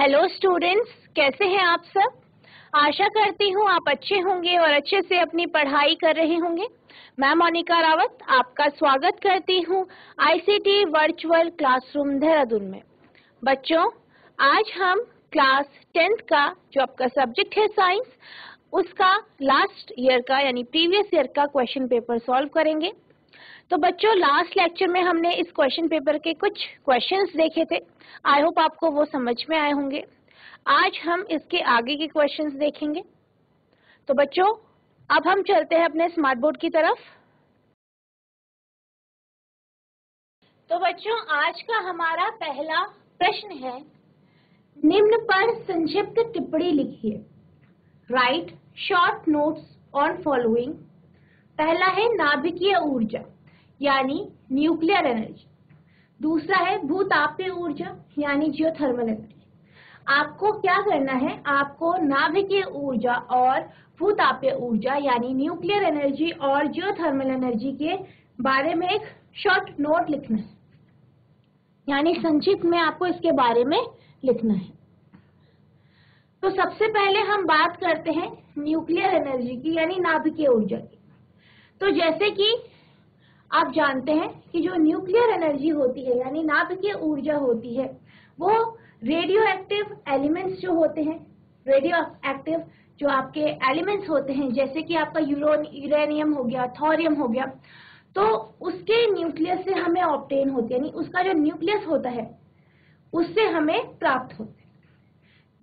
Hello students, कैसे हैं आप सब। आशा करती हूँ आप अच्छे होंगे और अच्छे से अपनी पढ़ाई कर रहे होंगे। मैं मोनिका रावत आपका स्वागत करती हूँ आईसीटी वर्चुअल क्लासरूम देहरादून में। बच्चों, आज हम क्लास 10th का जो आपका सब्जेक्ट है साइंस, उसका लास्ट ईयर का यानी प्रीवियस ईयर का क्वेश्चन पेपर सॉल्व करेंगे। तो बच्चों, लास्ट लेक्चर में हमने इस क्वेश्चन पेपर के कुछ क्वेश्चंस देखे थे। आई होप आपको वो समझ में आए होंगे। आज हम इसके आगे के क्वेश्चंस देखेंगे। तो बच्चों, अब हम चलते हैं अपने स्मार्ट बोर्ड की तरफ। तो बच्चों, आज का हमारा पहला प्रश्न है, निम्न पर संक्षिप्त टिप्पणी लिखिए। Right short notes on following. पहला है नाभिकीय ऊर्जा यानी न्यूक्लियर एनर्जी। दूसरा है भूतापीय ऊर्जा यानी जियोथर्मल एनर्जी। आपको क्या करना है, आपको नाभिकीय ऊर्जा और भूतापीय ऊर्जा यानी न्यूक्लियर एनर्जी और जियोथर्मल एनर्जी के बारे में एक शॉर्ट नोट लिखना है, यानी संक्षिप्त में आपको इसके बारे में लिखना है। तो सबसे पहले हम बात करते हैं न्यूक्लियर एनर्जी की यानी नाभिकीय ऊर्जा की। तो जैसे कि आप जानते हैं कि जो न्यूक्लियर एनर्जी होती है यानी नाभिकीय ऊर्जा होती है, वो रेडियो एक्टिव एलिमेंट्स जो होते हैं, रेडियो एक्टिव जो आपके एलिमेंट्स होते हैं, जैसे कि आपका यूरेनियम हो गया, थोरियम हो गया, तो उसके न्यूक्लियस से हमें ऑब्टेन होती है, यानी उसका जो न्यूक्लियस होता है उससे हमें प्राप्त होते हैं।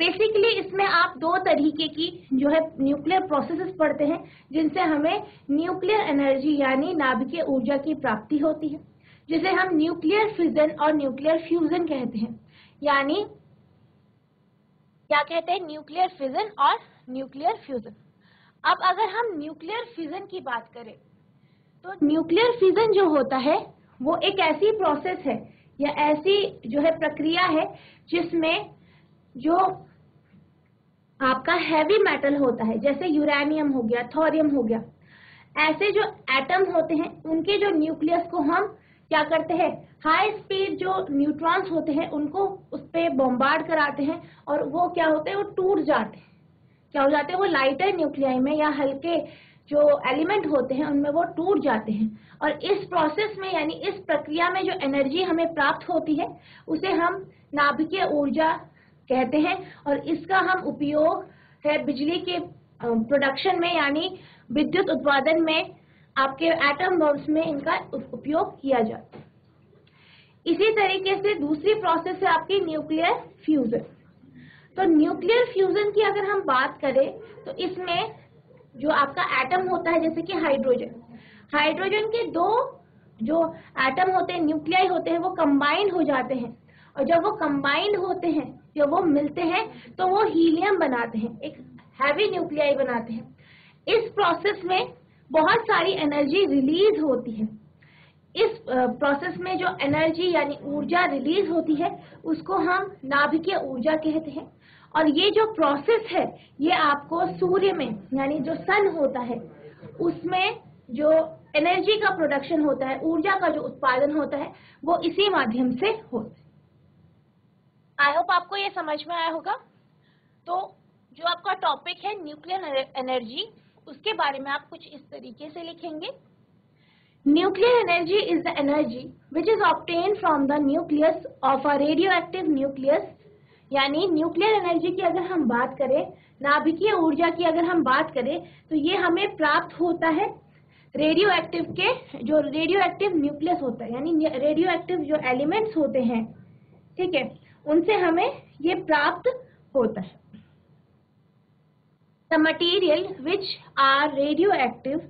बेसिकली इसमें आप दो तरीके की जो है न्यूक्लियर प्रोसेसेस पढ़ते हैं, जिनसे हमें न्यूक्लियर एनर्जी यानी नाभिकीय ऊर्जा की प्राप्ति होती है, जिसे हम न्यूक्लियर फिजन और न्यूक्लियर फ्यूजन कहते हैं। यानी क्या कहते हैं, न्यूक्लियर फिजन और न्यूक्लियर फ्यूजन। अब अगर हम न्यूक्लियर फिजन की बात करें, तो न्यूक्लियर फिजन जो होता है वो एक ऐसी प्रोसेस है या ऐसी जो है प्रक्रिया है जिसमें जो आपका हैवी मेटल होता है, जैसे यूरेनियम हो गया, थोरियम हो गया, ऐसे जो एटम होते हैं उनके जो न्यूक्लियस को हम क्या करते हैं, हाई स्पीड जो न्यूट्रॉन्स होते हैं उनको उस पे बॉम्बार्ड कराते हैं और वो क्या होते हैं, वो टूट जाते हैं। क्या हो जाते हैं, वो लाइटर न्यूक्लियाई में या हल्के जो एलिमेंट होते हैं उनमें वो टूट जाते हैं। और इस प्रोसेस में यानी इस प्रक्रिया में जो एनर्जी हमें प्राप्त होती है उसे हम नाभिकीय ऊर्जा कहते हैं। और इसका हम उपयोग है बिजली के प्रोडक्शन में यानी विद्युत उत्पादन में, आपके एटम बॉम्ब्स में इनका उपयोग किया जाता है। इसी तरीके से दूसरी प्रोसेस है आपकी न्यूक्लियर फ्यूजन। तो न्यूक्लियर फ्यूजन की अगर हम बात करें तो इसमें जो आपका एटम होता है, जैसे कि हाइड्रोजन के दो जो एटम होते हैं, न्यूक्लियाई होते हैं, वो कंबाइंड हो जाते हैं। और जब वो कंबाइंड होते हैं, जब वो मिलते हैं, तो वो हीलियम बनाते हैं, एक हैवी न्यूक्लियाई बनाते हैं। इस प्रोसेस में बहुत सारी एनर्जी रिलीज होती है। इस प्रोसेस में जो एनर्जी यानी ऊर्जा रिलीज होती है उसको हम नाभिकीय ऊर्जा कहते हैं। और ये जो प्रोसेस है ये आपको सूर्य में यानी जो सन होता है उसमें जो एनर्जी का प्रोडक्शन होता है, ऊर्जा का जो उत्पादन होता है, वो इसी माध्यम से होता है। आई होप आपको ये समझ में आया होगा। तो जो आपका टॉपिक है न्यूक्लियर एनर्जी, उसके बारे में आप कुछ इस तरीके से लिखेंगे। Nuclear energy is the energy which is obtain from the nucleus of a radio active nucleus. यानी न्यूक्लियर एनर्जी की अगर हम बात करें, नाभिकीय ऊर्जा की अगर हम बात करें, तो ये हमें प्राप्त होता है रेडियो एक्टिव के, जो रेडियो एक्टिव न्यूक्लियस होता है यानी रेडियो एक्टिव जो एलिमेंट्स होते हैं, ठीक है, उनसे हमें ये प्राप्त होता है। The material which are radioactive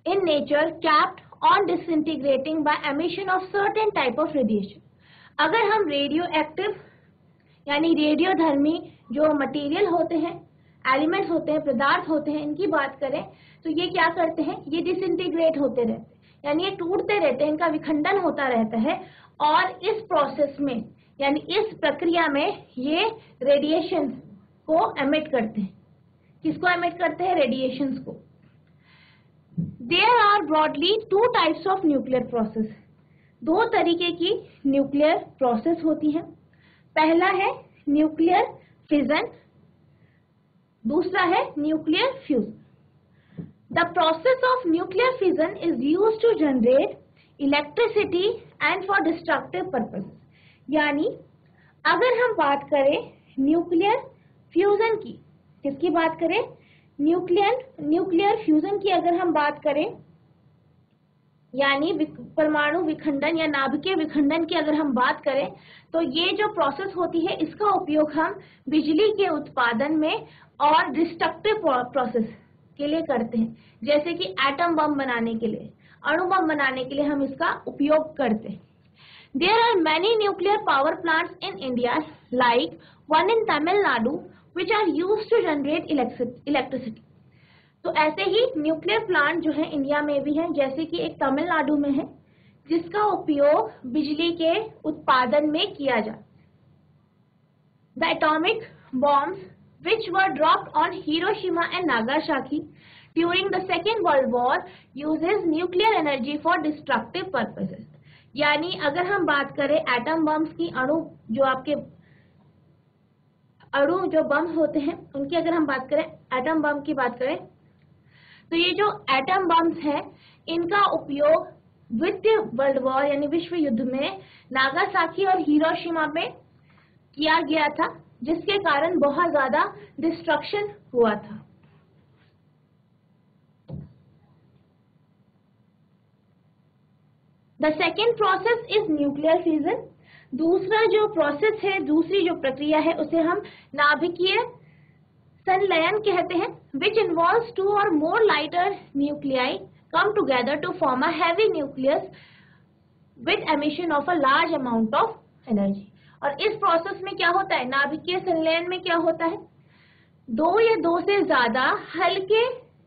in nature kept on disintegrating by emission of certain type of radiation। अगर हम रेडियो एक्टिव यानी रेडियोधर्मी जो मटेरियल होते हैं, एलिमेंट्स होते हैं, पदार्थ होते हैं, इनकी बात करें तो ये क्या करते हैं, ये डिसइंटीग्रेट होते रहते हैं, यानी ये टूटते रहते हैं, इनका विखंडन होता रहता है। और इस प्रोसेस में यानी इस प्रक्रिया में ये रेडिएशन को एमिट करते हैं। किसको एमिट करते हैं, रेडिएशंस को। There are broadly two types of nuclear process. दो तरीके की न्यूक्लियर प्रोसेस होती है। पहला है न्यूक्लियर फिजन, दूसरा है nuclear fusion. The process of nuclear fission is used to generate electricity and for destructive purpose. यानी अगर हम बात करें न्यूक्लियर फ्यूजन की, किसकी बात करें, न्यूक्लियर फ्यूजन की अगर हम बात करें, यानी परमाणु विखंडन या नाभिकीय विखंडन की अगर हम बात करें, तो ये जो प्रोसेस होती है इसका उपयोग हम बिजली के उत्पादन में और डिस्ट्रक्टिव प्रोसेस के लिए करते हैं, जैसे कि एटम बम बनाने के लिए, अणु बम बनाने के लिए हम इसका उपयोग करते हैं। There are many nuclear power plants in India, like one in Tamil Nadu, which are used to generate electricity. तो ऐसे ही न्यूक्लियर प्लांट जो है इंडिया में भी है, जैसे कि एक तमिलनाडु में है जिसका उपयोग बिजली के उत्पादन में किया जाता है। The atomic bombs which were dropped on Hiroshima and Nagasaki during the Second World War uses nuclear energy for destructive purposes. यानी अगर हम बात करें एटम बम्स की, जो आपके अणु जो बम होते हैं उनकी अगर हम बात करें, एटम बम की बात करें, तो ये जो एटम बम्स हैं इनका उपयोग द्वितीय वर्ल्ड वॉर यानी विश्व युद्ध में नागासाकी और हिरोशिमा में किया गया था, जिसके कारण बहुत ज्यादा डिस्ट्रक्शन हुआ था। The second process is nuclear fission. दूसरा जो प्रोसेस है, दूसरी जो प्रक्रिया है उसे हम नाभिकीय संलयन कहते हैं, विच इन्वॉल्व्स टू और more lighter nuclei come together to form a heavy nucleus with emission of a large amount of energy. और इस प्रोसेस में क्या होता है, नाभिकीय संलयन में क्या होता है, दो या दो से ज्यादा हल्के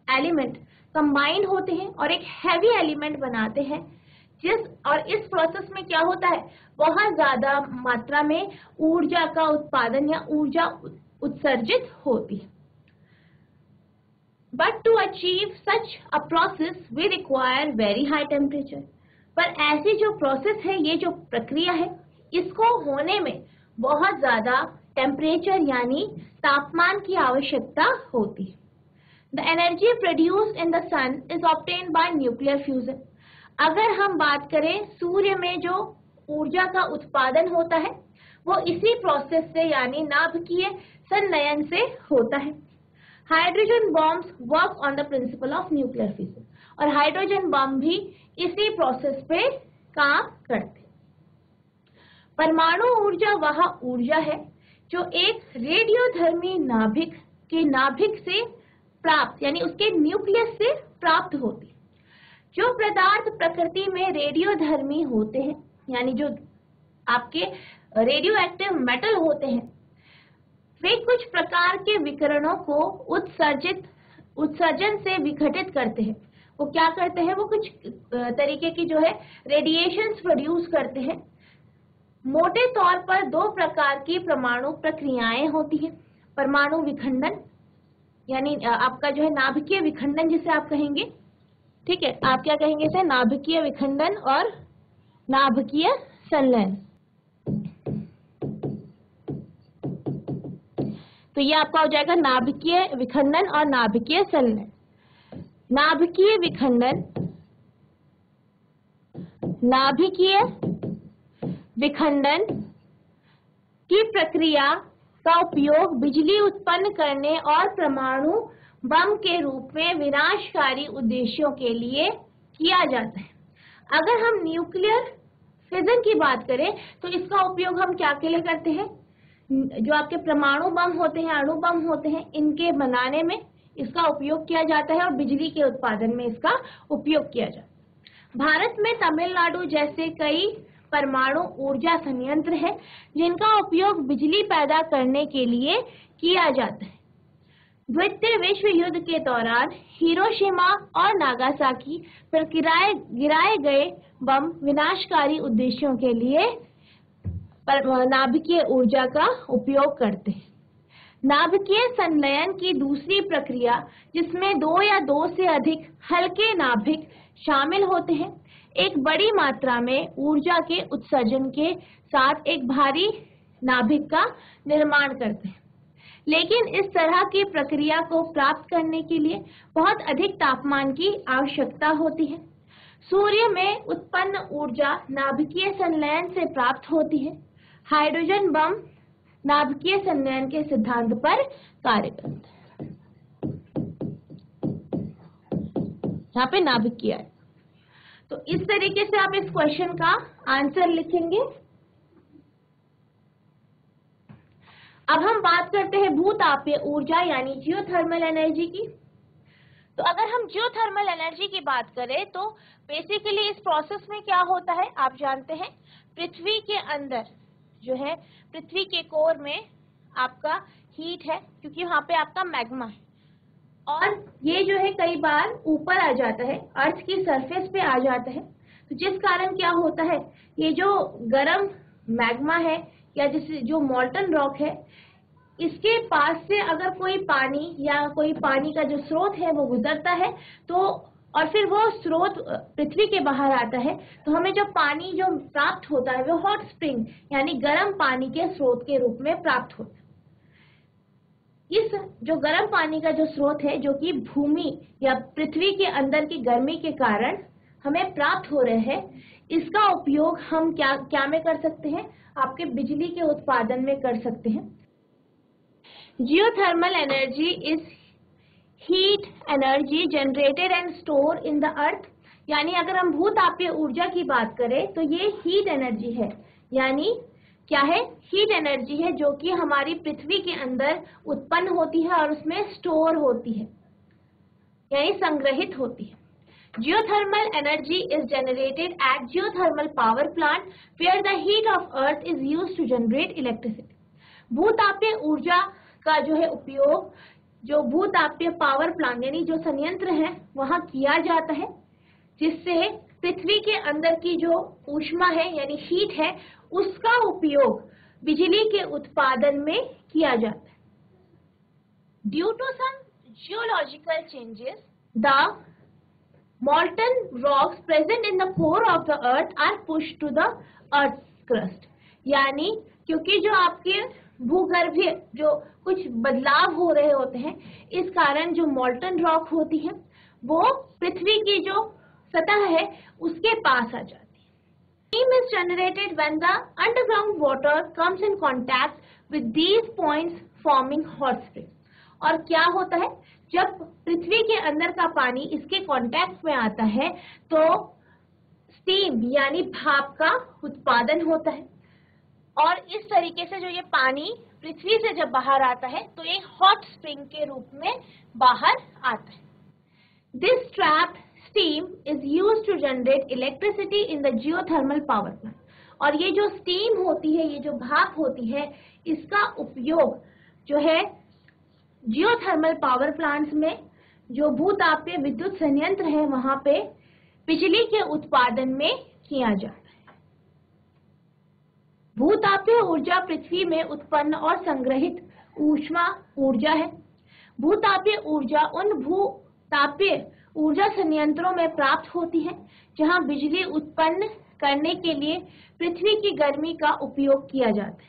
एलिमेंट कंबाइंड होते हैं और एक हैवी एलिमेंट बनाते हैं, और इस प्रोसेस में क्या होता है, बहुत ज्यादा मात्रा में ऊर्जा का उत्पादन या ऊर्जा उत्सर्जित होती है। But to achieve such a process we require very high temperature. पर ऐसी जो प्रोसेस है, ये जो प्रक्रिया है, इसको होने में बहुत ज्यादा टेम्परेचर यानी तापमान की आवश्यकता होती है। The energy produced in the sun is obtained by nuclear fusion. अगर हम बात करें सूर्य में जो ऊर्जा का उत्पादन होता है वो इसी प्रोसेस से यानी नाभिकीय संलयन से होता है। Hydrogen bombs work on the principle of nuclear fission, और हाइड्रोजन बम भी इसी प्रोसेस पे काम करते हैं। परमाणु ऊर्जा वह ऊर्जा है जो एक रेडियोधर्मी नाभिक से प्राप्त यानी उसके न्यूक्लियस से प्राप्त होती है। जो पदार्थ प्रकृति में रेडियोधर्मी होते हैं, यानी जो आपके रेडियो एक्टिव मेटल होते हैं, वे कुछ प्रकार के विकिरणों को उत्सर्जन से विघटित करते हैं। वो क्या करते हैं, वो कुछ तरीके की जो है रेडिएशंस प्रोड्यूस करते हैं। मोटे तौर पर दो प्रकार की परमाणु प्रक्रियाएं होती हैं, परमाणु विखंडन यानी आपका जो है नाभिकीय विखंडन जिसे आप कहेंगे, ठीक है, आप क्या कहेंगे इसे, नाभिकीय विखंडन और नाभिकीय संलयन। तो ये आपका हो जाएगा नाभिकीय विखंडन और नाभिकीय संलयन। नाभिकीय विखंडन, नाभिकीय विखंडन की प्रक्रिया का उपयोग बिजली उत्पन्न करने और परमाणु बम के रूप में विनाशकारी उद्देश्यों के लिए किया जाता है। अगर हम न्यूक्लियर फिजन की बात करें तो इसका उपयोग हम क्या के लिए करते हैं, जो आपके परमाणु बम होते हैं, अणु बम होते हैं, इनके बनाने में इसका उपयोग किया जाता है और बिजली के उत्पादन में इसका उपयोग किया जाता है। भारत में तमिलनाडु जैसे कई परमाणु ऊर्जा संयंत्र है जिनका उपयोग बिजली पैदा करने के लिए किया जाता है। द्वितीय विश्व युद्ध के दौरान हिरोशिमा और नागासाकी पर गिराए गए बम विनाशकारी उद्देश्यों के लिए नाभिकीय ऊर्जा का उपयोग करते हैं। नाभिकीय संलयन की दूसरी प्रक्रिया, जिसमें दो या दो से अधिक हल्के नाभिक शामिल होते हैं, एक बड़ी मात्रा में ऊर्जा के उत्सर्जन के साथ एक भारी नाभिक का निर्माण करते हैं। लेकिन इस तरह की प्रक्रिया को प्राप्त करने के लिए बहुत अधिक तापमान की आवश्यकता होती है। सूर्य में उत्पन्न ऊर्जा नाभिकीय संलयन से प्राप्त होती है। हाइड्रोजन बम नाभिकीय संलयन के सिद्धांत पर कार्य करता है। यहाँ पे नाभिकीय है, तो इस तरीके से आप इस क्वेश्चन का आंसर लिखेंगे। अब हम बात करते हैं भूतापीय ऊर्जा यानी जियोथर्मल एनर्जी की। तो अगर हम जियोथर्मल एनर्जी की बात करें तो बेसिकली इस प्रोसेस में क्या होता है, आप जानते हैं पृथ्वी के अंदर जो है, पृथ्वी के कोर में आपका हीट है, क्योंकि वहां पे आपका मैग्मा है, और ये जो है कई बार ऊपर आ जाता है, अर्थ की सरफेस पे आ जाता है। तो जिस कारण क्या होता है, ये जो गर्म मैग्मा है या जिस जो मॉल्टन रॉक है, इसके पास से अगर कोई पानी या कोई पानी का जो स्रोत है वो गुजरता है, तो और फिर वो स्रोत पृथ्वी के बाहर आता है, तो हमें जो पानी जो प्राप्त होता है वो हॉट स्प्रिंग यानी गर्म पानी के स्रोत के रूप में प्राप्त होता है। इस जो गर्म पानी का जो स्रोत है, जो कि भूमि या पृथ्वी के अंदर की गर्मी के कारण हमें प्राप्त हो रहे हैं, इसका उपयोग हम क्या में कर सकते हैं, आपके बिजली के उत्पादन में कर सकते हैं। Geothermal energy is heat energy generated and store in the earth, यानी अगर हम भूतापीय ऊर्जा की बात करें तो ये हीट एनर्जी है, यानी क्या है, हीट एनर्जी है जो कि हमारी पृथ्वी के अंदर उत्पन्न होती है और उसमें स्टोर होती है यानी संग्रहित होती है। Geothermal energy is generated at geothermal power plant where the heat of earth is used to generate electricity. भूतापीय ऊर्जा का जो है उपयोग जो भूतापीय पावर प्लांट यानी जो संयंत्र है वहां किया जाता है, जिससे पृथ्वी के अंदर की जो ऊष्मा है यानी हीट है उसका उपयोग बिजली के उत्पादन में किया जाता है। Due to some geological changes the molten rocks present in the core of the earth are pushed to the earth's crust, यानी क्योंकि जो आपके भूगर्भीय जो कुछ बदलाव हो रहे होते हैं, इस कारण जो molten rock होती है वो पृथ्वी की जो सतह है उसके पास आ जाती है। Steam is generated when the underground water comes in contact with these points forming hot springs. और क्या होता है, जब पृथ्वी के अंदर का पानी इसके कांटेक्ट में आता है तो स्टीम यानी भाप का उत्पादन होता है, और इस तरीके से जो ये पानी पृथ्वी से जब बाहर आता है तो ये हॉट स्प्रिंग के रूप में बाहर आता है। This trapped steam is used to generate electricity in the geothermal power plant, और ये जो स्टीम होती है, ये जो भाप होती है, इसका उपयोग जो है जियोथर्मल पावर प्लांट्स में जो भूतापीय विद्युत संयंत्र है वहां पे बिजली के उत्पादन में किया जाता है। भूतापीय ऊर्जा पृथ्वी में उत्पन्न और संग्रहित ऊष्मा ऊर्जा है। भूतापीय ऊर्जा उन भूतापीय ऊर्जा संयंत्रों में प्राप्त होती है जहां बिजली उत्पन्न करने के लिए पृथ्वी की गर्मी का उपयोग किया जाता है।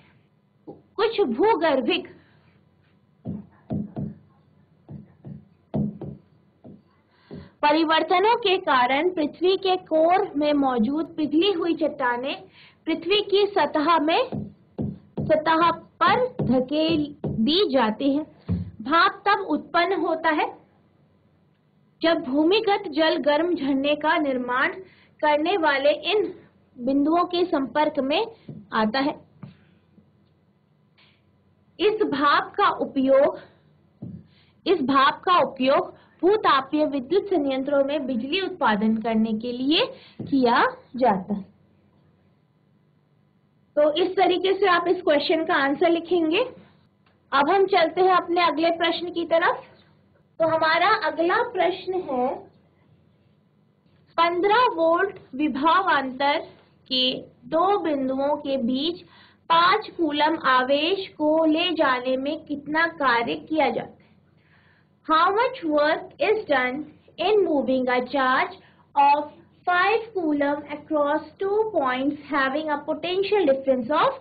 कुछ भूगर्भिक परिवर्तनों के कारण पृथ्वी के कोर में मौजूद पिघली हुई चट्टानें पृथ्वी की सतह पर धकेल दी जाती है। भाप तब उत्पन्न होता है जब भूमिगत जल गर्म झरने का निर्माण करने वाले इन बिंदुओं के संपर्क में आता है। इस भाप का उपयोग भूतापीय विद्युत संयंत्रों में बिजली उत्पादन करने के लिए किया जाता है। तो इस तरीके से आप इस क्वेश्चन का आंसर लिखेंगे। अब हम चलते हैं अपने अगले प्रश्न की तरफ। तो हमारा अगला प्रश्न है 15 वोल्ट विभवांतर के दो बिंदुओं के बीच 5 कूलम आवेश को ले जाने में कितना कार्य किया जाता है? How much work is done in moving a charge of 5 coulomb across 2 points having a potential difference of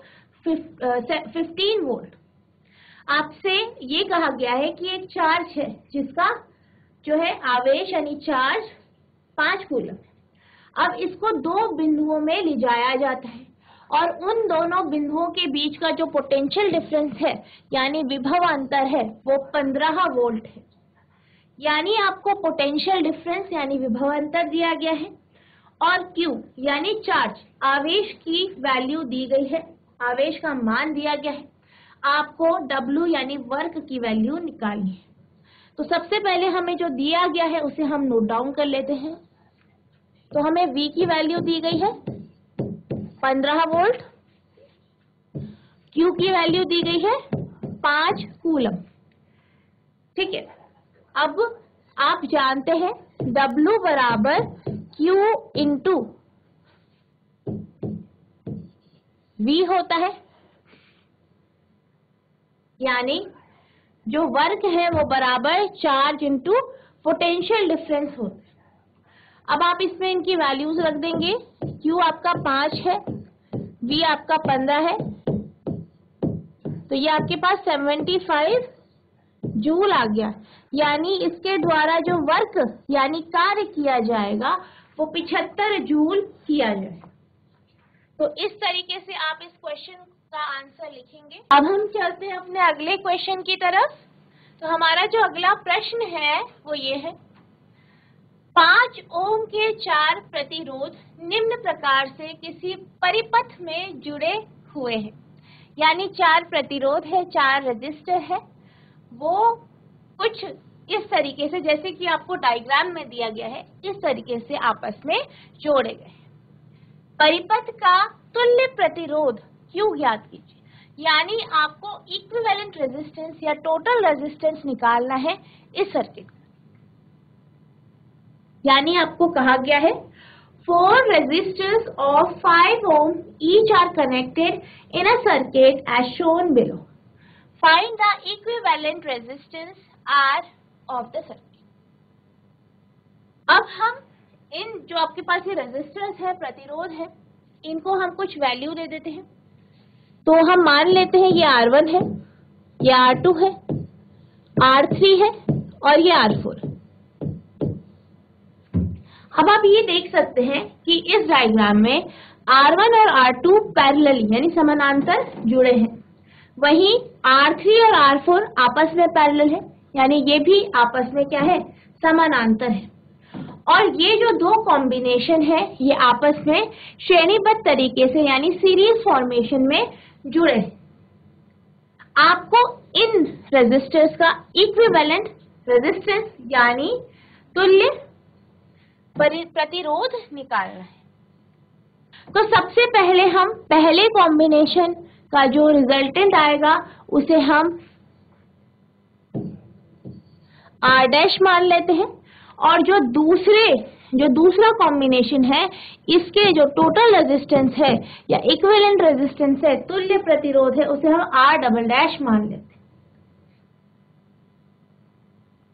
15 volt. आपसे ये कहा गया है कि एक चार्ज है जिसका जो है आवेश यानी चार्ज 5 कूलम है। अब इसको दो बिंदुओं में ले जाया जाता है और उन दोनों बिंदुओं के बीच का जो पोटेंशियल डिफरेंस है यानी विभव अंतर है वो 15 वोल्ट है। यानी आपको पोटेंशियल डिफरेंस यानी विभव अंतर दिया गया है और Q यानी चार्ज आवेश की वैल्यू दी गई है, आवेश का मान दिया गया है। आपको W यानी वर्क की वैल्यू निकालनी है। तो सबसे पहले हमें जो दिया गया है उसे हम नोट डाउन कर लेते हैं। तो हमें V की वैल्यू दी गई है 15 वोल्ट, Q की वैल्यू दी गई है 5 कूलम। ठीक है, अब आप जानते हैं W बराबर Q इंटू V होता है, यानी जो वर्क है वो बराबर चार्ज इंटू पोटेंशियल डिफरेंस होता है। अब आप इसमें इनकी वैल्यूज रख देंगे। Q आपका 5 है, V आपका 15 है, तो ये आपके पास 75 जूल आ गया। यानी इसके द्वारा जो वर्क यानी कार्य किया जाएगा वो 75 जूल किया जाएगा। तो इस तरीके से आप इस क्वेश्चन का आंसर लिखेंगे। अब हम चलते हैं अपने अगले क्वेश्चन की तरफ। तो हमारा जो अगला प्रश्न है वो ये है, 5 ओम के 4 प्रतिरोध निम्न प्रकार से किसी परिपथ में जुड़े हुए हैं। यानी 4 प्रतिरोध है, 4 रजिस्टर है, वो कुछ इस तरीके से जैसे कि आपको डायग्राम में दिया गया है इस तरीके से आपस में जोड़े गए हैं। परिपथ का तुल्य प्रतिरोध Q ज्ञात कीजिए। यानी आपको इक्विवेलेंट रेजिस्टेंस या टोटल रेजिस्टेंस निकालना है इस सर्किट का। यानी आपको कहा गया है 4 resistors of 5 ohm each are connected in a circuit as shown below. Find the equivalent resistance R of the circuit. अब हम इन जो आपके पास ये रेजिस्टर्स है, प्रतिरोध है, इनको हम कुछ वैल्यू दे देते हैं। तो हम मान लेते हैं ये R1 है, ये R2 है, R3 है और ये R4 है। अब आप ये देख सकते हैं कि इस डायग्राम में R1 और R2 पैरेलली यानी समानांतर जुड़े हैं, वहीं R3 और R4 आपस में पैरेलल है, यानी ये भी आपस में क्या है, समानांतर है। और ये जो दो कॉम्बिनेशन है ये आपस में श्रेणीबद्ध तरीके से यानी सीरीज फॉर्मेशन में जुड़े हैं। आपको इन रेजिस्टर्स का इक्विवेलेंट रेजिस्टेंस यानी तुल्य प्रतिरोध निकालना है। तो सबसे पहले हम पहले कॉम्बिनेशन का जो रिजल्टेंट आएगा उसे हम R' मान लेते हैं और जो दूसरा कॉम्बिनेशन है इसके जो टोटल रेजिस्टेंस है या इक्विवेलेंट रेजिस्टेंस है, तुल्य प्रतिरोध है, उसे हम R" मान लेते हैं।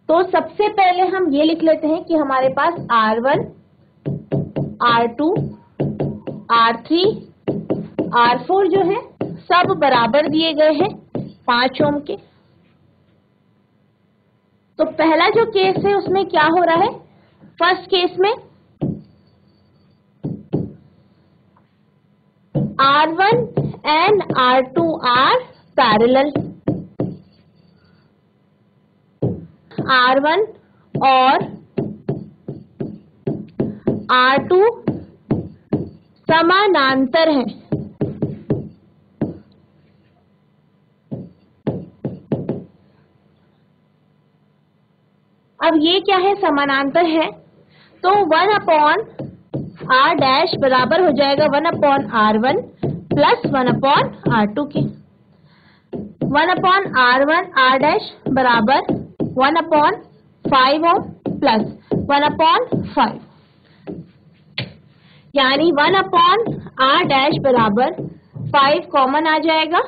तो सबसे पहले हम ये लिख लेते हैं कि हमारे पास R1, R2, R3, R4 जो है सब बराबर दिए गए हैं 5 ओम के। तो पहला जो केस है उसमें क्या हो रहा है, फर्स्ट केस में R1 and R2 are parallel, R1 और R2 समानांतर हैं। अब ये क्या है, समानांतर है, तो 1/R' बराबर हो जाएगा 1/R1 प्लस 1/R2 के। 1/R1 R' बराबर 1/5 ओम प्लस 1/5, यानी 1/R' बराबर 5 कॉमन आ जाएगा,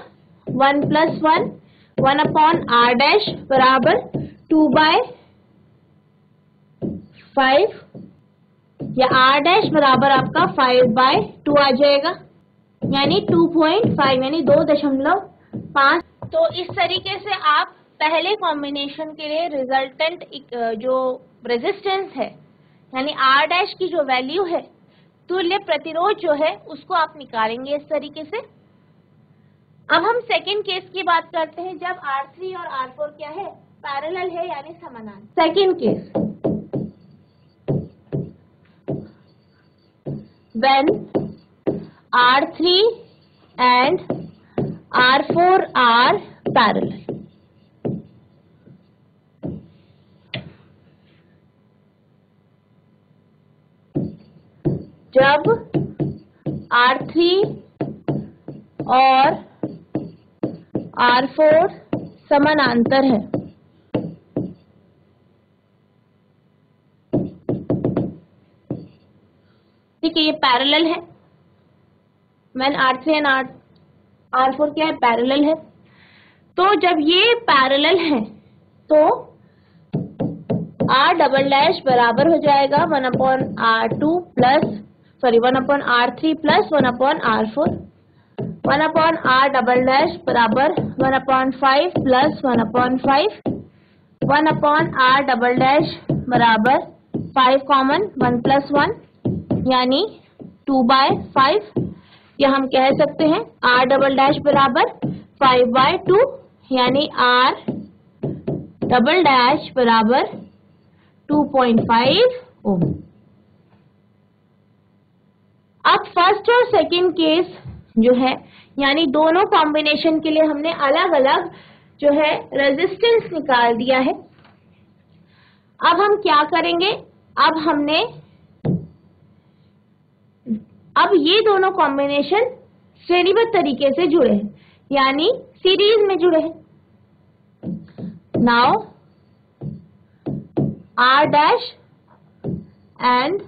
1 प्लस 1, 1/R' बराबर 2/5 या R' बराबर आपका 5/2 आ जाएगा। यानी 2.5 यानी 2.5। तो इस तरीके से आप पहले कॉम्बिनेशन के लिए रिजल्टेंट जो रेजिस्टेंस है यानी R डैश की जो वैल्यू है, तुल्य प्रतिरोध जो है, उसको आप निकालेंगे इस तरीके से। अब हम सेकेंड केस की बात करते हैं, जब R3 और R4 क्या है, पैरेलल है यानी समानांतर। Second case, when R3 and R4 are parallel। जब R3 और R4 समानांतर है, ठीक है, ये पैरेलल है। when R3 and R4 क्या है, पैरेलल है। तो जब ये पैरेलल है तो R डबल डैश बराबर हो जाएगा 1/R2 plus 1/R3 plus 1/R4। 1/R double dash बराबर 1/5 प्लस 1/5। 1/R डबल डैश बराबर 5 कॉमन 1 + 1 यानी 2/5। या हम कह सकते हैं R डबल डैश बराबर 5/2 यानी R डबल डैश बराबर 2.5 ओम। अब फर्स्ट और सेकंड केस जो है, यानी दोनों कॉम्बिनेशन के लिए हमने अलग अलग जो है रेजिस्टेंस निकाल दिया है। अब हम क्या करेंगे, अब ये दोनों कॉम्बिनेशन श्रेणीबद्ध तरीके से जुड़े हैं यानी सीरीज में जुड़े हैं। Now R dash and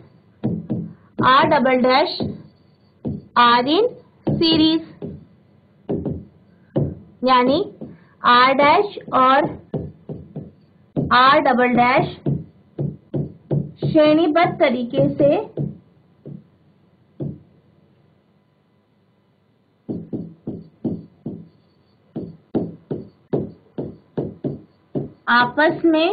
R double dash R in series, यानी R डैश और R डबल डैश श्रेणीबद्ध तरीके से आपस में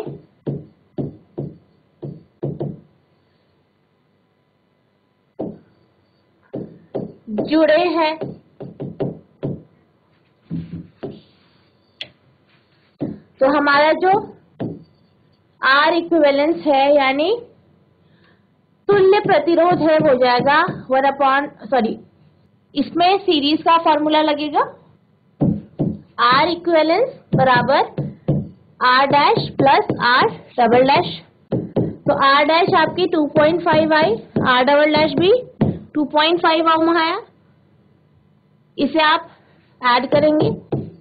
जुड़े हैं। तो हमारा जो R इक्विवेलेंस है यानी तुल्य प्रतिरोध है, हो जाएगा इसमें सीरीज का फॉर्मूला लगेगा। R इक्विवेलेंस बराबर R dash plus R double dash. तो R डैश आपकी 2.5 आई, R डबल डैश भी 2.5 ओम आया। इसे आप ऐड करेंगे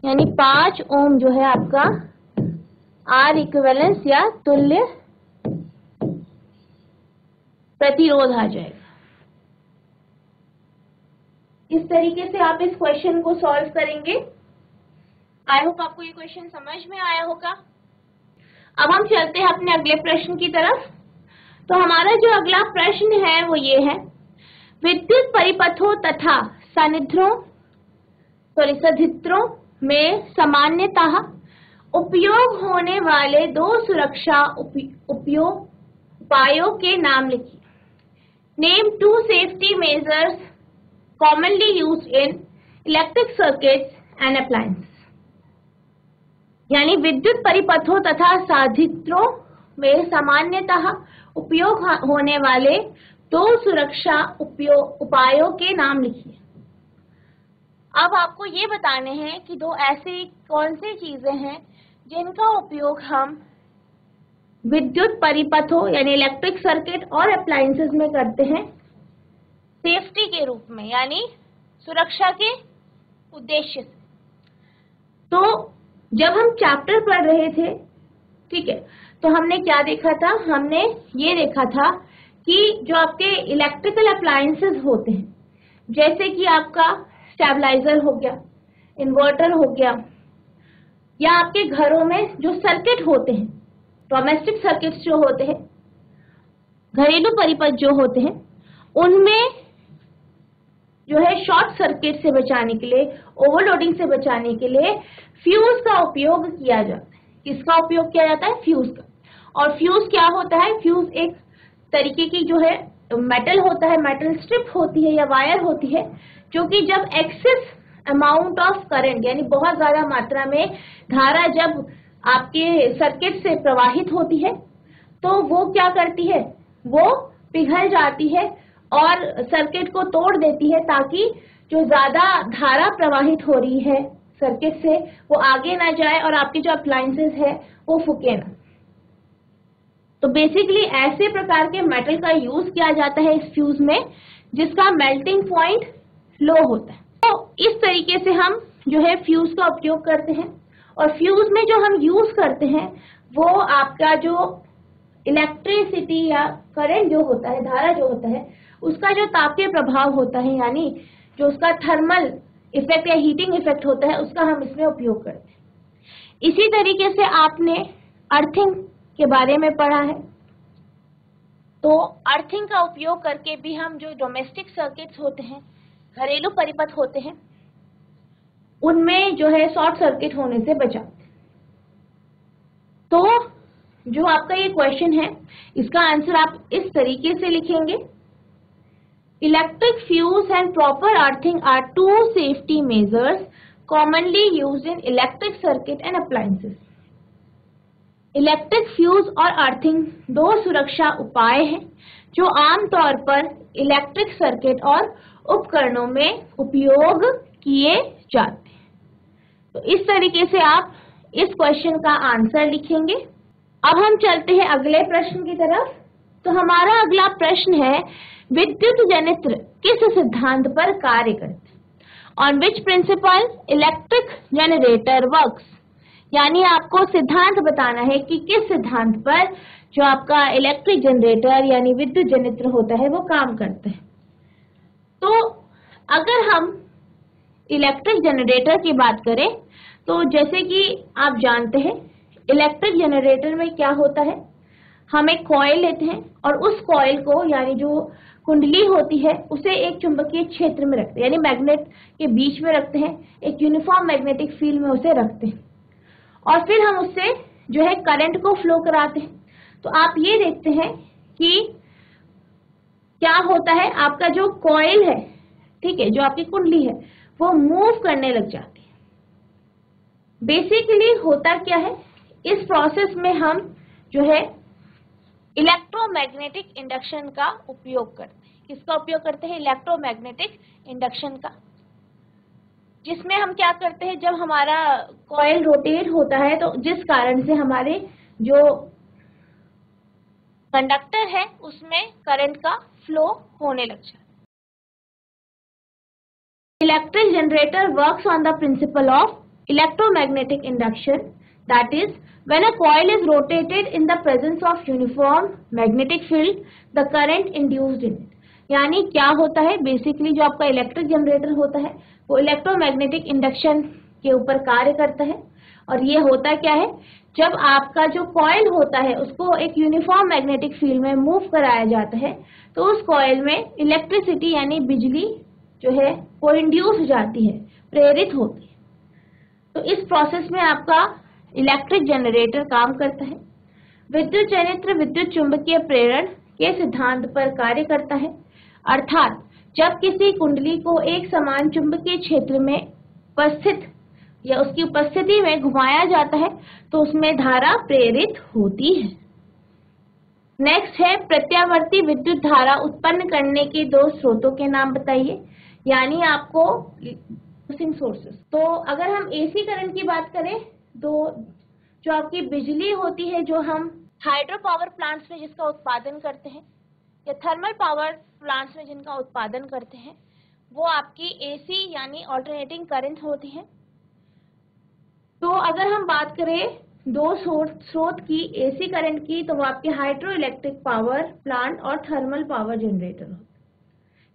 यानी 5 ओम जो है आपका R इक्विवेलेंस या तुल्य प्रतिरोध आ जाएगा। इस तरीके से आप इस क्वेश्चन को सॉल्व करेंगे। आई होप आपको ये क्वेश्चन समझ में आया होगा। अब हम चलते हैं अपने अगले प्रश्न की तरफ। तो हमारा जो अगला प्रश्न है वो ये है, विद्युत परिपथों तथा सदित्रों में सामान्यतः उपयोग होने वाले दो सुरक्षा उपायों के नाम लिखिए। Name 2 safety measures commonly used in electric circuits and appliances. यानी विद्युत परिपथों तथा सदित्रों में सामान्यतः उपयोग होने वाले दो सुरक्षा उपायों के नाम लिखिए। अब आपको ये बताने हैं कि दो ऐसी कौन सी चीजें हैं जिनका उपयोग हम विद्युत परिपथों यानी इलेक्ट्रिक सर्किट और अप्लायंसेस में करते हैं सेफ्टी के रूप में, यानी सुरक्षा के उद्देश्य से। तो जब हम चैप्टर पढ़ रहे थे, ठीक है, तो हमने क्या देखा था, हमने ये देखा था कि जो आपके इलेक्ट्रिकल अप्लायंसेस होते हैं, जैसे कि आपका स्टेबलाइजर हो गया, इन्वर्टर हो गया, या आपके घरों में जो सर्किट होते हैं, डोमेस्टिक सर्किट्स जो होते हैं, घरेलू परिपथ जो होते हैं, उनमें जो है शॉर्ट सर्किट से बचाने के लिए, ओवरलोडिंग से बचाने के लिए फ्यूज का उपयोग किया जाता है। किसका उपयोग किया जाता है? फ्यूज का। और फ्यूज क्या होता है? फ्यूज एक तरीके की जो है मेटल होता है, मेटल स्ट्रिप होती है या वायर होती है, जो कि जब एक्सेस अमाउंट ऑफ करंट यानी बहुत ज्यादा मात्रा में धारा जब आपके सर्किट से प्रवाहित होती है तो वो क्या करती है? वो पिघल जाती है और सर्किट को तोड़ देती है, ताकि जो ज्यादा धारा प्रवाहित हो रही है सर्किट से वो आगे ना जाए और आपके जो अप्लायंसेस है वो फूके ना। तो बेसिकली ऐसे प्रकार के मेटल का यूज किया जाता है इस फ्यूज में जिसका मेल्टिंग पॉइंट लो होता है। तो इस तरीके से हम जो है फ्यूज का उपयोग करते हैं। और फ्यूज में जो हम यूज करते हैं वो आपका जो इलेक्ट्रिसिटी या करंट जो होता है, धारा जो होता है, उसका जो तापीय प्रभाव होता है यानी जो उसका थर्मल इफेक्ट या हीटिंग इफेक्ट होता है, उसका हम इसमें उपयोग करते हैं। इसी तरीके से आपने अर्थिंग के बारे में पढ़ा है। तो अर्थिंग का उपयोग करके भी हम जो डोमेस्टिक सर्किट्स होते हैं, घरेलू परिपथ होते हैं, उनमें जो है शॉर्ट सर्किट होने से बचाते हैं। तो जो आपका ये क्वेश्चन है इसका आंसर आप इस तरीके से लिखेंगे, electric fuse and proper earthing are two safety measures commonly used in electric circuit and appliances. Electric fuse और अर्थिंग दो सुरक्षा उपाय हैं जो आमतौर पर इलेक्ट्रिक सर्किट और उपकरणों में उपयोग किए जाते हैं। तो इस तरीके से आप इस क्वेश्चन का आंसर लिखेंगे। अब हम चलते हैं अगले प्रश्न की तरफ। तो हमारा अगला प्रश्न है, विद्युत जनित्र किस सिद्धांत पर कार्य करते हैं? On which principle electric generator works. यानी आपको सिद्धांत बताना है कि किस सिद्धांत पर जो आपका इलेक्ट्रिक जनरेटर यानी विद्युत जनित्र होता है वो काम करता है। तो अगर हम इलेक्ट्रिक जनरेटर की बात करें तो जैसे कि आप जानते हैं इलेक्ट्रिक जनरेटर में क्या होता है, हम एक कॉइल लेते हैं और उस कॉइल को यानी जो कुंडली होती है उसे एक चुंबकीय क्षेत्र में रखते हैं, यानी मैग्नेट के बीच में रखते हैं, एक यूनिफॉर्म मैग्नेटिक फील्ड में उसे रखते हैं और फिर हम उससे जो है करंट को फ्लो कराते हैं। तो आप ये देखते हैं कि क्या होता है, आपका जो कॉइल है, ठीक है, जो आपकी कुंडली है वो मूव करने लग जाती है। बेसिकली होता क्या है, इस प्रोसेस में हम जो है इलेक्ट्रोमैग्नेटिक इंडक्शन का उपयोग करते हैं। किसका उपयोग करते हैं? इलेक्ट्रोमैग्नेटिक इंडक्शन का, जिसमें हम क्या करते हैं, जब हमारा कॉइल रोटेट होता है तो जिस कारण से हमारे जो कंडक्टर है उसमें करंट का फ्लो होने लग जाता है। Electric generator works on the principle of electromagnetic induction, that is when a coil is rotated in the presence of uniform magnetic field, the current induced in it। यानी क्या होता है, बेसिकली जो आपका इलेक्ट्रिक जनरेटर होता है वो electromagnetic induction के ऊपर कार्य करता है। और ये होता क्या है, जब आपका जो कॉइल होता है उसको एक यूनिफॉर्म मैग्नेटिक फील्ड में मूव कराया जाता है तो उस कॉइल में इलेक्ट्रिसिटी यानी बिजली जो है वो इंड्यूस हो जाती है, प्रेरित होती है। तो इस प्रोसेस में आपका इलेक्ट्रिक जनरेटर काम करता है। विद्युत जनित्र विद्युत चुंबकीय प्रेरण के सिद्धांत पर कार्य करता है, अर्थात जब किसी कुंडली को एक समान चुंबकीय क्षेत्र में उपस्थित या उसकी उपस्थिति में घुमाया जाता है तो उसमें धारा प्रेरित होती है। नेक्स्ट है, प्रत्यावर्ती विद्युत धारा उत्पन्न करने के दो स्रोतों के नाम बताइए। यानी आपको सोर्सेस। तो अगर हम एसी करंट की बात करें तो जो आपकी बिजली होती है जो हम हाइड्रो पावर प्लांट्स में जिसका उत्पादन करते हैं या थर्मल पावर प्लांट्स में जिनका उत्पादन करते हैं वो आपकी एसी यानी ऑल्टरनेटिंग करंट होती है। तो अगर हम बात करें दो स्रोत की एसी करंट की तो वो आपके हाइड्रो इलेक्ट्रिक पावर प्लांट और थर्मल पावर जनरेटर होते हैं।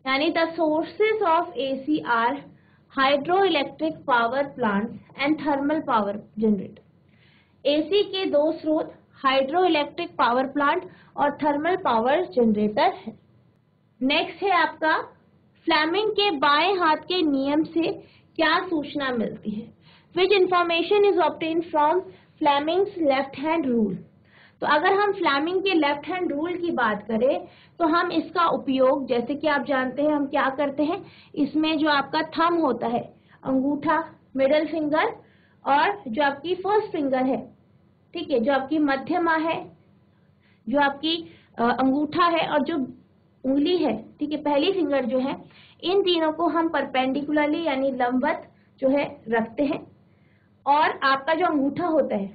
यानी the sources of AC are hydroelectric power plants and thermal power generator. AC के दो स्रोत हाइड्रोइलेक्ट्रिक पावर प्लांट और थर्मल पावर जनरेटर है। नेक्स्ट है आपका फ्लेमिंग के बाएं हाथ के नियम से क्या सूचना मिलती है? Which information is obtain from Fleming's left hand rule. तो अगर हम फ्लेमिंग के लेफ्ट हैंड रूल की बात करें तो हम इसका उपयोग, जैसे कि आप जानते हैं, हम क्या करते हैं, इसमें जो आपका थंब होता है, अंगूठा, मिडल फिंगर और जो आपकी फर्स्ट फिंगर है, ठीक है, जो आपकी मध्यमा है, जो आपकी अंगूठा है और जो उंगली है, ठीक है, पहली फिंगर जो है, इन तीनों को हम परपेंडिकुलरली यानी लंबवत जो है रखते हैं। और आपका जो अंगूठा होता है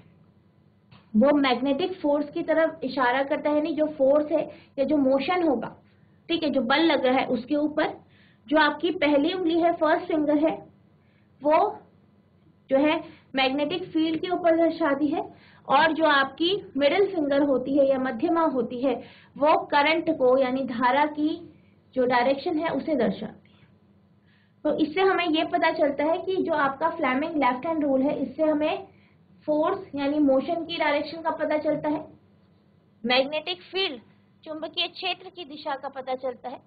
वो मैग्नेटिक फोर्स की तरफ इशारा करता है, यानी जो फोर्स है या जो मोशन होगा, ठीक है, जो बल लग रहा है उसके ऊपर। जो आपकी पहली उंगली है, फर्स्ट फिंगर है, वो जो है मैग्नेटिक फील्ड के ऊपर दर्शाती है। और जो आपकी मिडिल फिंगर होती है या मध्यमा होती है वो करंट को यानी धारा की जो डायरेक्शन है उसे दर्शाती है। तो इससे हमें ये पता चलता है कि जो आपका फ्लेमिंग लेफ्ट हैंड रूल है, इससे हमें फोर्स यानी मोशन की डायरेक्शन का पता चलता है, मैग्नेटिक फील्ड चुंबकीय क्षेत्र की दिशा का पता चलता है,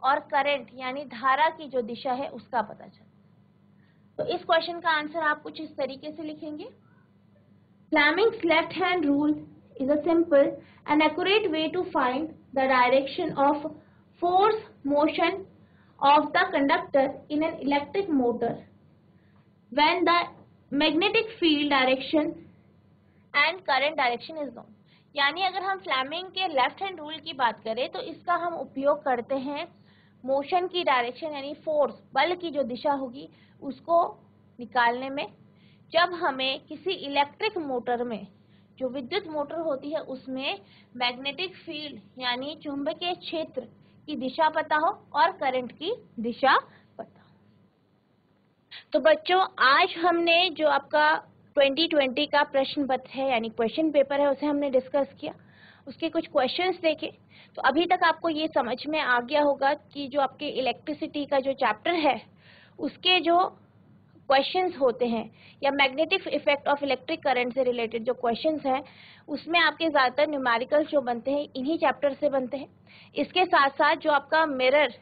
और करंट यानी धारा की जो दिशा है उसका पता चलता है। तो इस क्वेश्चन का आंसर आप कुछ इस तरीके से लिखेंगे। Fleming's left hand rule is a simple and accurate way to find the direction of force motion of the conductor in an electric motor when the magnetic field direction and current direction is known। यानी अगर हम Fleming के left hand rule की बात करें तो इसका हम उपयोग करते हैं मोशन की डायरेक्शन यानी फोर्स, बल की जो दिशा होगी उसको निकालने में, जब हमें किसी इलेक्ट्रिक मोटर में, जो विद्युत मोटर होती है, उसमें मैग्नेटिक फील्ड यानी चुंबकीय क्षेत्र की दिशा पता हो और करंट की दिशा पता हो। तो बच्चों, आज हमने जो आपका 2020 का प्रश्न पत्र है यानी क्वेश्चन पेपर है उसे हमने डिस्कस किया, उसके कुछ क्वेश्चंस देखे। तो अभी तक आपको ये समझ में आ गया होगा कि जो आपके इलेक्ट्रिसिटी का जो चैप्टर है उसके जो क्वेश्चंस होते हैं या magnetic effect of electric current से रिलेटेड जो क्वेश्चंस हैं उसमें आपके ज़्यादातर न्यूमेरिकल्स जो बनते हैं इन्हीं चैप्टर से बनते हैं। इसके साथ साथ जो आपका मिरर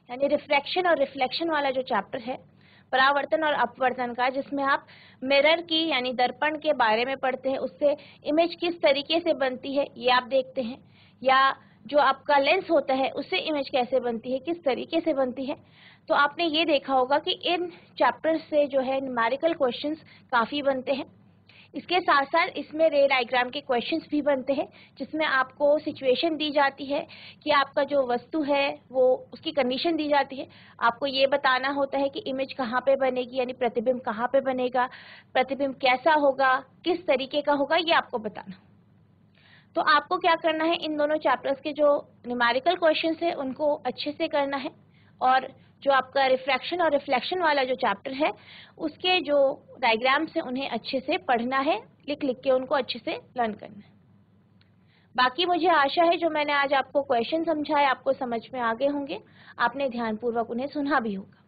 यानी रिफ्रैक्शन और रिफ्लेक्शन वाला जो चैप्टर है, परावर्तन और अपवर्तन का, जिसमें आप मिरर की यानी दर्पण के बारे में पढ़ते हैं, उससे इमेज किस तरीके से बनती है ये आप देखते हैं, या जो आपका लेंस होता है उससे इमेज कैसे बनती है, किस तरीके से बनती है। तो आपने ये देखा होगा कि इन चैप्टर से जो है न्यूमेरिकल क्वेश्चंस काफ़ी बनते हैं। इसके साथ साथ इसमें रे डायग्राम के क्वेश्चंस भी बनते हैं, जिसमें आपको सिचुएशन दी जाती है कि आपका जो वस्तु है वो उसकी कंडीशन दी जाती है, आपको ये बताना होता है कि इमेज कहाँ पे बनेगी यानी प्रतिबिंब कहाँ पे बनेगा, प्रतिबिंब कैसा होगा, किस तरीके का होगा, ये आपको बताना। तो आपको क्या करना है, इन दोनों चैप्टर्स के जो न्यूमेरिकल क्वेश्चंस है उनको अच्छे से करना है, और जो आपका रिफ्रैक्शन और रिफ्लेक्शन वाला जो चैप्टर है उसके जो डायग्राम्स हैं उन्हें अच्छे से पढ़ना है, लिख लिख के उनको अच्छे से लर्न करना है। बाकी मुझे आशा है जो मैंने आज आपको क्वेश्चन समझाए आपको समझ में आ गए होंगे, आपने ध्यानपूर्वक उन्हें सुना भी होगा।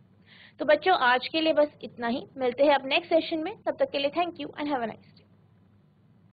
तो बच्चों, आज के लिए बस इतना ही, मिलते हैं अब नेक्स्ट सेशन में, तब तक के लिए thank you and have a nice.